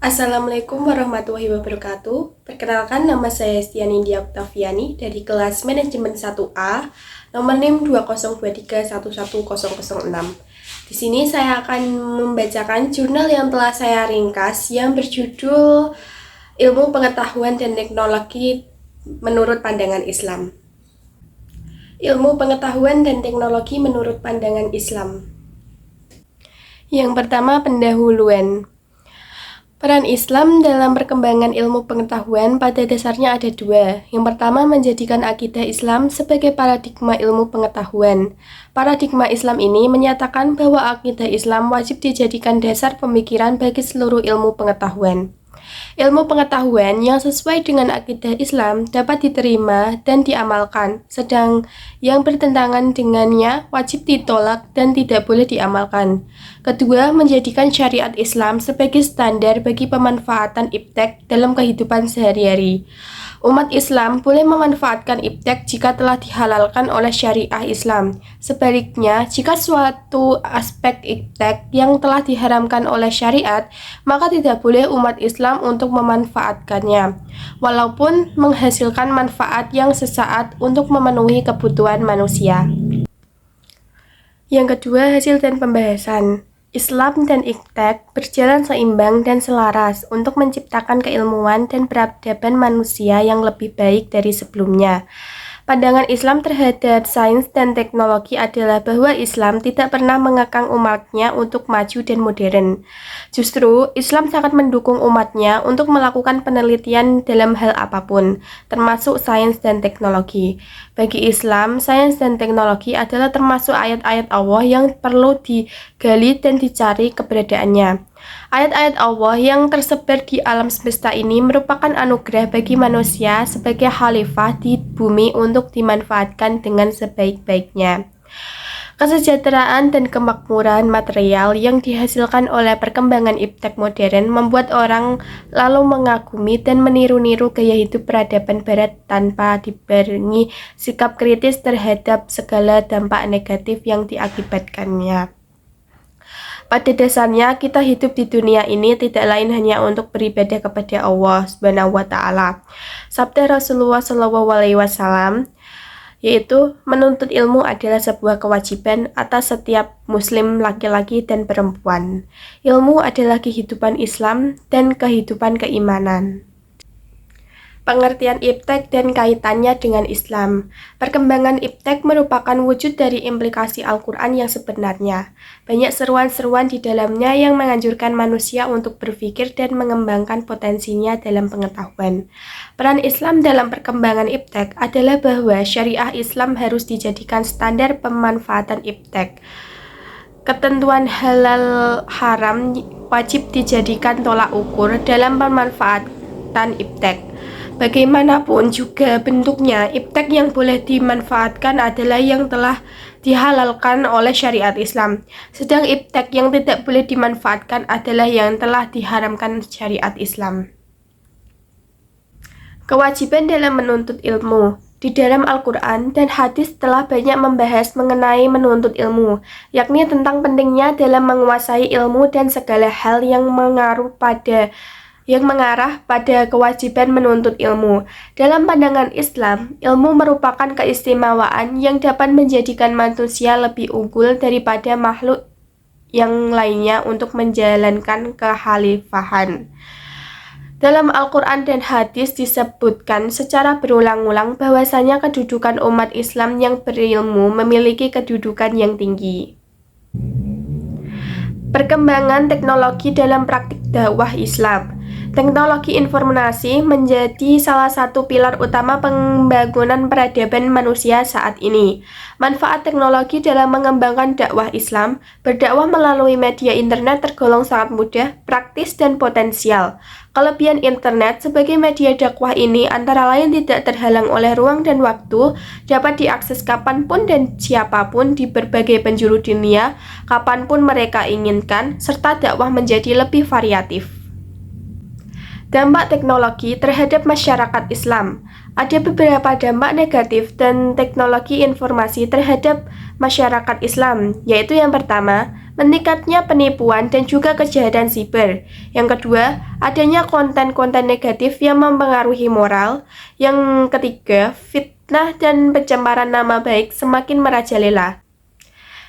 Assalamualaikum warahmatullahi wabarakatuh. Perkenalkan, nama saya Stiani India Oktaviani dari kelas Manajemen 1A, nomor NIM 202311006. Di sini saya akan membacakan jurnal yang telah saya ringkas yang berjudul Ilmu Pengetahuan dan Teknologi menurut Pandangan Islam. Ilmu Pengetahuan dan Teknologi menurut Pandangan Islam. Yang pertama, pendahuluan. Peran Islam dalam perkembangan ilmu pengetahuan pada dasarnya ada dua. Yang pertama, menjadikan akidah Islam sebagai paradigma ilmu pengetahuan. Paradigma Islam ini menyatakan bahwa akidah Islam wajib dijadikan dasar pemikiran bagi seluruh ilmu pengetahuan. Ilmu pengetahuan yang sesuai dengan akidah Islam dapat diterima dan diamalkan, sedang yang bertentangan dengannya wajib ditolak dan tidak boleh diamalkan. Kedua, menjadikan syariat Islam sebagai standar bagi pemanfaatan iptek dalam kehidupan sehari-hari. Umat Islam boleh memanfaatkan iptek jika telah dihalalkan oleh syariah Islam. Sebaliknya, jika suatu aspek iptek yang telah diharamkan oleh syariat, maka tidak boleh umat Islam untuk memanfaatkannya, walaupun menghasilkan manfaat yang sesaat untuk memenuhi kebutuhan manusia. Yang kedua, hasil dan pembahasan. Islam dan iptek berjalan seimbang dan selaras untuk menciptakan keilmuan dan peradaban manusia yang lebih baik dari sebelumnya. Pandangan Islam terhadap sains dan teknologi adalah bahwa Islam tidak pernah mengekang umatnya untuk maju dan modern. Justru, Islam sangat mendukung umatnya untuk melakukan penelitian dalam hal apapun, termasuk sains dan teknologi. Bagi Islam, sains dan teknologi adalah termasuk ayat-ayat Allah yang perlu digali dan dicari keberadaannya. Ayat-ayat Allah yang tersebar di alam semesta ini merupakan anugerah bagi manusia sebagai khalifah di bumi untuk dimanfaatkan dengan sebaik-baiknya. Kesejahteraan dan kemakmuran material yang dihasilkan oleh perkembangan iptek modern membuat orang lalu mengagumi dan meniru-niru gaya hidup peradaban barat tanpa dibarengi sikap kritis terhadap segala dampak negatif yang diakibatkannya. Pada dasarnya, kita hidup di dunia ini tidak lain hanya untuk beribadah kepada Allah Subhanahu wa Ta'ala. Sabda Rasulullah SAW, yaitu menuntut ilmu adalah sebuah kewajiban atas setiap muslim laki-laki dan perempuan. Ilmu adalah kehidupan Islam dan kehidupan keimanan. Pengertian iptek dan kaitannya dengan Islam. Perkembangan iptek merupakan wujud dari implikasi Al-Quran yang sebenarnya. Banyak seruan-seruan di dalamnya yang menganjurkan manusia untuk berpikir dan mengembangkan potensinya dalam pengetahuan. Peran Islam dalam perkembangan iptek adalah bahwa syariah Islam harus dijadikan standar pemanfaatan iptek. Ketentuan halal haram wajib dijadikan tolak ukur dalam pemanfaatan iptek. Bagaimanapun juga bentuknya, iptek yang boleh dimanfaatkan adalah yang telah dihalalkan oleh syariat Islam. Sedang iptek yang tidak boleh dimanfaatkan adalah yang telah diharamkan syariat Islam. Kewajiban dalam menuntut ilmu. Di dalam Al-Quran dan hadis telah banyak membahas mengenai menuntut ilmu, yakni tentang pentingnya dalam menguasai ilmu dan segala hal yang mengarah pada kewajiban menuntut ilmu. Dalam pandangan Islam, ilmu merupakan keistimewaan yang dapat menjadikan manusia lebih unggul daripada makhluk yang lainnya untuk menjalankan kekhalifahan. Dalam Al-Quran dan hadis disebutkan secara berulang-ulang bahwasanya kedudukan umat Islam yang berilmu memiliki kedudukan yang tinggi. Perkembangan teknologi dalam praktik dakwah Islam. Teknologi informasi menjadi salah satu pilar utama pembangunan peradaban manusia saat ini. Manfaat teknologi dalam mengembangkan dakwah Islam, berdakwah melalui media internet tergolong sangat mudah, praktis, dan potensial. Kelebihan internet sebagai media dakwah ini antara lain tidak terhalang oleh ruang dan waktu, dapat diakses kapanpun dan siapapun di berbagai penjuru dunia, kapanpun mereka inginkan, serta dakwah menjadi lebih variatif. Dampak teknologi terhadap masyarakat Islam. Ada beberapa dampak negatif dan teknologi informasi terhadap masyarakat Islam, yaitu yang pertama, meningkatnya penipuan dan juga kejahatan siber. Yang kedua, adanya konten-konten negatif yang mempengaruhi moral. Yang ketiga, fitnah dan pencemaran nama baik semakin merajalela.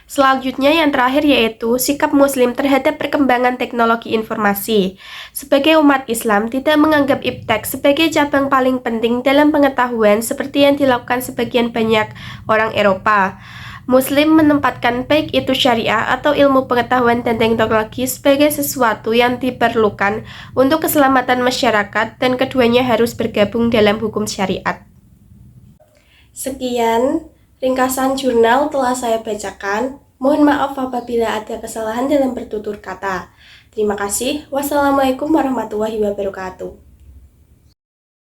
Selanjutnya yang terakhir yaitu sikap Muslim terhadap perkembangan teknologi informasi. Sebagai umat Islam, tidak menganggap iptek sebagai cabang paling penting dalam pengetahuan seperti yang dilakukan sebagian banyak orang Eropa. Muslim menempatkan baik itu syariah atau ilmu pengetahuan dan teknologi sebagai sesuatu yang diperlukan untuk keselamatan masyarakat dan keduanya harus bergabung dalam hukum syariat. Sekian ringkasan jurnal telah saya bacakan. Mohon maaf apabila ada kesalahan dalam bertutur kata. Terima kasih. Wassalamualaikum warahmatullahi wabarakatuh.